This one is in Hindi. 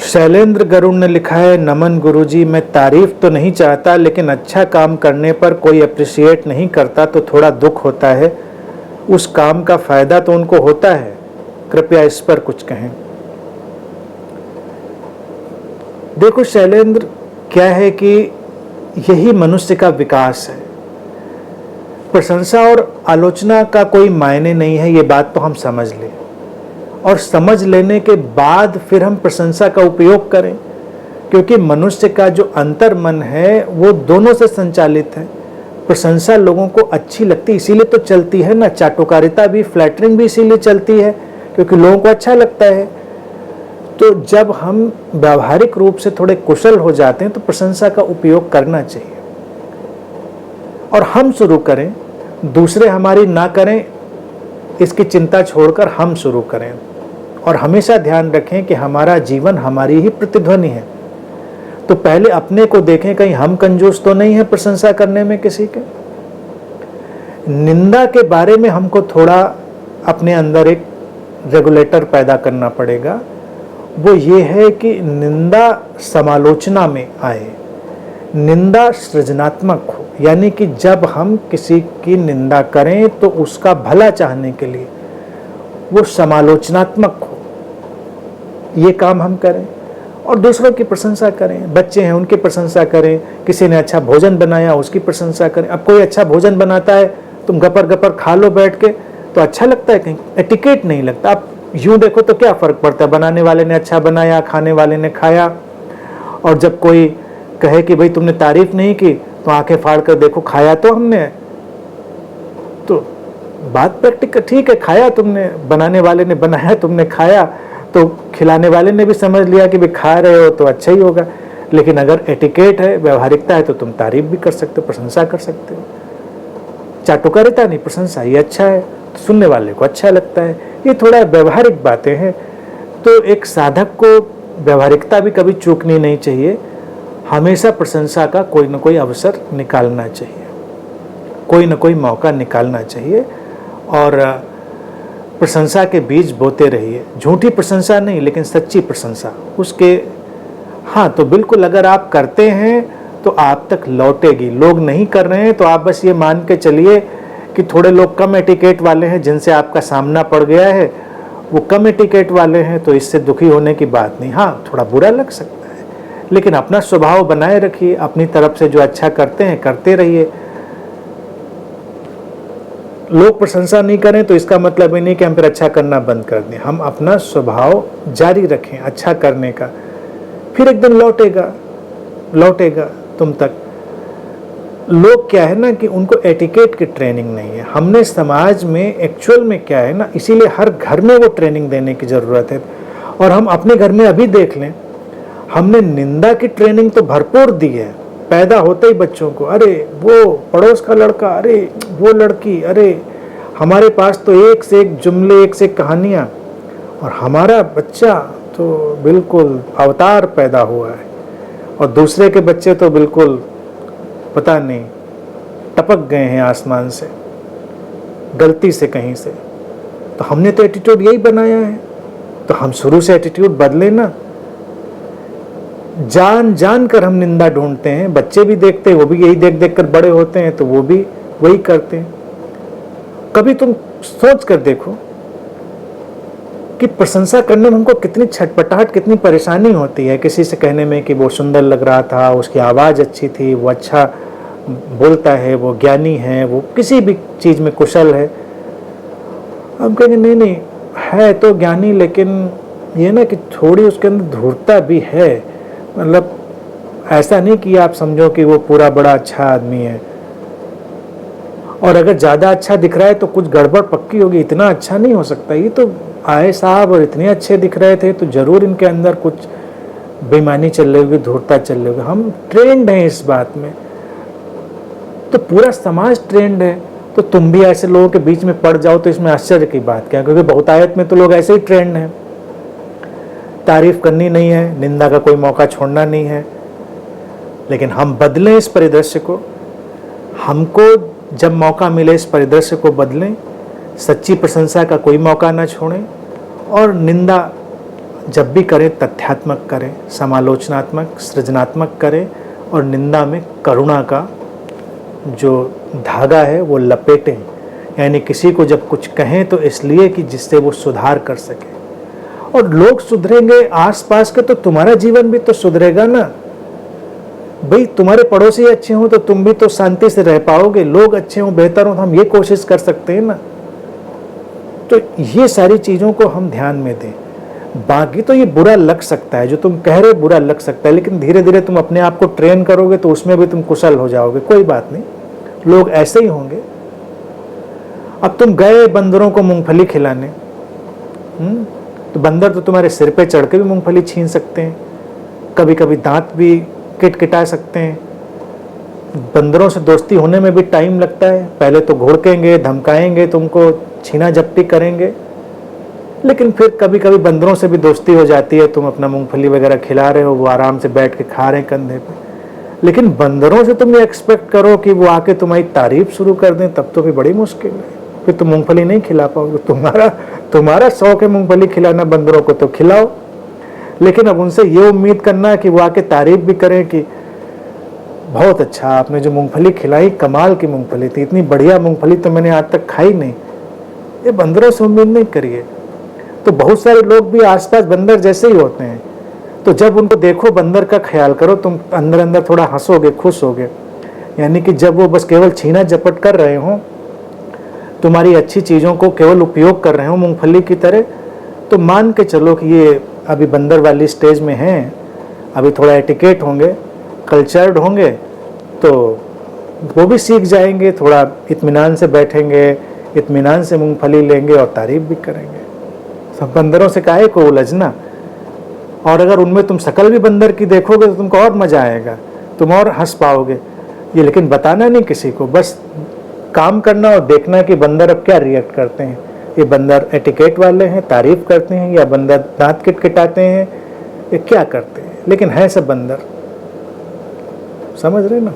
शैलेंद्र गरुड़ ने लिखा है, नमन गुरुजी, मैं तारीफ तो नहीं चाहता, लेकिन अच्छा काम करने पर कोई अप्रिशिएट नहीं करता तो थोड़ा दुख होता है। उस काम का फायदा तो उनको होता है, कृपया इस पर कुछ कहें। देखो शैलेंद्र, क्या है कि यही मनुष्य का विकास है। प्रशंसा और आलोचना का कोई मायने नहीं है, ये बात तो हम समझ लें, और समझ लेने के बाद फिर हम प्रशंसा का उपयोग करें, क्योंकि मनुष्य का जो अंतर मन है वो दोनों से संचालित है। प्रशंसा लोगों को अच्छी लगती इसीलिए तो चलती है ना, चाटुकारिता भी, फ्लैटरिंग भी इसीलिए चलती है क्योंकि लोगों को अच्छा लगता है। तो जब हम व्यावहारिक रूप से थोड़े कुशल हो जाते हैं तो प्रशंसा का उपयोग करना चाहिए, और हम शुरू करें, दूसरे हमारी ना करें इसकी चिंता छोड़कर हम शुरू करें। और हमेशा ध्यान रखें कि हमारा जीवन हमारी ही प्रतिध्वनि है, तो पहले अपने को देखें, कहीं हम कंजूस तो नहीं है प्रशंसा करने में किसी के। निंदा के बारे में हमको थोड़ा अपने अंदर एक रेगुलेटर पैदा करना पड़ेगा। वो ये है कि निंदा समालोचना में आए, निंदा सृजनात्मक हो, यानी कि जब हम किसी की निंदा करें तो उसका भला चाहने के लिए वो समालोचनात्मक हो, ये काम हम करें। और दूसरों की प्रशंसा करें, बच्चे हैं उनकी प्रशंसा करें, किसी ने अच्छा भोजन बनाया उसकी प्रशंसा करें। अब कोई अच्छा भोजन बनाता है, तुम गपर गपर खा लो बैठ के, तो अच्छा लगता है? कहीं एटिकेट नहीं लगता। आप यूं देखो तो क्या फर्क पड़ता है, बनाने वाले ने अच्छा बनाया, खाने वाले ने खाया। और जब कोई कहे कि भाई तुमने तारीफ नहीं की, तो आंखें फाड़ कर देखो, खाया तो हमने, तो बात प्रैक्टिकल ठीक है, खाया तुमने, बनाने वाले ने बनाया, तुमने खाया, तो खिलाने वाले ने भी समझ लिया कि भाई खा रहे हो तो अच्छा ही होगा। लेकिन अगर एटिकेट है, व्यवहारिकता है, तो तुम तारीफ भी कर सकते हो, प्रशंसा कर सकते हो। चाटुकारिता नहीं, प्रशंसा, ये अच्छा है तो सुनने वाले को अच्छा लगता है। ये थोड़ा व्यवहारिक बातें हैं। तो एक साधक को व्यवहारिकता भी कभी चूकनी नहीं चाहिए, हमेशा प्रशंसा का कोई ना कोई अवसर निकालना चाहिए, कोई ना कोई मौका निकालना चाहिए, और प्रशंसा के बीज बोते रहिए। झूठी प्रशंसा नहीं, लेकिन सच्ची प्रशंसा उसके। हाँ, तो बिल्कुल अगर आप करते हैं तो आप तक लौटेगी। लोग नहीं कर रहे हैं तो आप बस ये मान के चलिए कि थोड़े लोग कम एटिकेट वाले हैं जिनसे आपका सामना पड़ गया है, वो कम एटिकेट वाले हैं, तो इससे दुखी होने की बात नहीं। हाँ, थोड़ा बुरा लग सकता है, लेकिन अपना स्वभाव बनाए रखिए, अपनी तरफ से जो अच्छा करते हैं करते रहिए। लोग प्रशंसा नहीं करें तो इसका मतलब ही नहीं कि हम फिर अच्छा करना बंद कर दें। हम अपना स्वभाव जारी रखें अच्छा करने का, फिर एक दिन लौटेगा तुम तक। लोग क्या है ना कि उनको एटिकेट की ट्रेनिंग नहीं है। हमने समाज में एक्चुअल में क्या है ना, इसीलिए हर घर में वो ट्रेनिंग देने की ज़रूरत है। और हम अपने घर में अभी देख लें, हमने निंदा की ट्रेनिंग तो भरपूर दी है पैदा होते ही बच्चों को। अरे वो पड़ोस का लड़का, अरे वो लड़की, अरे हमारे पास तो एक से एक जुमले, एक से एक कहानियाँ, और हमारा बच्चा तो बिल्कुल अवतार पैदा हुआ है, और दूसरे के बच्चे तो बिल्कुल पता नहीं टपक गए हैं आसमान से, गलती से कहीं से। तो हमने तो एटीट्यूड यही बनाया है, तो हम शुरू से एटीट्यूड बदले ना। जान जान कर हम निंदा ढूंढते हैं, बच्चे भी देखते हैं, वो भी यही देख देख कर बड़े होते हैं, तो वो भी वही करते हैं। कभी तुम सोच कर देखो कि प्रशंसा करने में हमको कितनी छटपटाहट, कितनी परेशानी होती है। किसी से कहने में कि वो सुंदर लग रहा था, उसकी आवाज़ अच्छी थी, वो अच्छा बोलता है, वो ज्ञानी है, वो किसी भी चीज़ में कुशल है। हम कहेंगे नहीं नहीं है तो ज्ञानी, लेकिन ये ना कि थोड़ी उसके अंदर धूर्तता भी है। मतलब ऐसा नहीं कि आप समझो कि वो पूरा बड़ा अच्छा आदमी है, और अगर ज़्यादा अच्छा दिख रहा है तो कुछ गड़बड़ पक्की होगी, इतना अच्छा नहीं हो सकता। ये तो आए साहब और इतने अच्छे दिख रहे थे, तो ज़रूर इनके अंदर कुछ बेईमानी चल रही होगी, धूर्तता चल रही होगी। हम ट्रेंड हैं इस बात में, तो पूरा समाज ट्रेंड है, तो तुम भी ऐसे लोगों के बीच में पड़ जाओ तो इसमें आश्चर्य की बात क्या, क्योंकि बहुतायत में तो लोग ऐसे ही ट्रेंड हैं। तारीफ करनी नहीं है, निंदा का कोई मौका छोड़ना नहीं है, लेकिन हम बदलें इस परिदृश्य को। हमको जब मौका मिले इस परिदृश्य को बदलें, सच्ची प्रशंसा का कोई मौका ना छोड़ें, और निंदा जब भी करें तथ्यात्मक करें, समालोचनात्मक, सृजनात्मक करें और निंदा में करुणा का जो धागा है वो लपेटें। यानी किसी को जब कुछ कहें तो इसलिए कि जिससे वो सुधार कर सके, और लोग सुधरेंगे आसपास के तो तुम्हारा जीवन भी तो सुधरेगा ना। भाई तुम्हारे पड़ोसी अच्छे हों तो तुम भी तो शांति से रह पाओगे, लोग अच्छे हों बेहतर हों तो हम ये कोशिश कर सकते हैं ना। तो ये सारी चीज़ों को हम ध्यान में दें। बाकी तो ये बुरा लग सकता है, जो तुम कह रहे हो बुरा लग सकता है, लेकिन धीरे धीरे तुम अपने आप को ट्रेन करोगे तो उसमें भी तुम कुशल हो जाओगे, कोई बात नहीं, लोग ऐसे ही होंगे। अब तुम गए बंदरों को मूंगफली खिलाने, तो बंदर तो तुम्हारे सिर पे चढ़ के भी मूंगफली छीन सकते हैं, कभी कभी दांत भी किटकिटा सकते हैं। बंदरों से दोस्ती होने में भी टाइम लगता है, पहले तो घुड़केंगे, धमकाएंगे, तुमको छीना झपटी करेंगे, लेकिन फिर कभी कभी बंदरों से भी दोस्ती हो जाती है। तुम अपना मूंगफली वगैरह खिला रहे हो, वो आराम से बैठ के खा रहे हैं कंधे पे, लेकिन बंदरों से तुम ये एक्सपेक्ट करो कि वो आके तुम्हारी तारीफ शुरू कर दें, तब तो भी बड़ी मुश्किल है, फिर तुम मूंगफली नहीं खिला पाओगे। तुम्हारा शौक है मूंगफली खिलाना बंदरों को, तो खिलाओ, लेकिन अब उनसे ये उम्मीद करना कि वो आके तारीफ भी करें कि बहुत अच्छा आपने जो मूंगफली खिलाई, कमाल की मूंगफली थी, इतनी बढ़िया मूंगफली तो मैंने आज तक खाई नहीं, ये बंदरों से उम्मीद नहीं करिए। तो बहुत सारे लोग भी आसपास बंदर जैसे ही होते हैं, तो जब उनको देखो बंदर का ख्याल करो, तुम अंदर अंदर थोड़ा हंसोगे, खुश होगे। यानी कि जब वो बस केवल छीना झपट कर रहे हो, तुम्हारी अच्छी चीज़ों को केवल उपयोग कर रहे हो मूंगफली की तरह, तो मान के चलो कि ये अभी बंदर वाली स्टेज में हैं, अभी थोड़ा एटिकेट होंगे, कल्चर्ड होंगे, तो वो भी सीख जाएंगे, थोड़ा इत्मीनान से बैठेंगे, इत्मीनान से मूंगफली लेंगे और तारीफ भी करेंगे। सब बंदरों से काहे को उलझना। और अगर उनमें तुम शकल भी बंदर की देखोगे तो तुमको और मजा आएगा, तुम और हंस पाओगे। ये लेकिन बताना नहीं किसी को, बस काम करना और देखना कि बंदर अब क्या रिएक्ट करते हैं। ये बंदर एटिकेट वाले हैं, तारीफ करते हैं, या बंदर दांत किटकिटाते हैं, ये क्या करते हैं, लेकिन है सब बंदर। समझ रहे ना।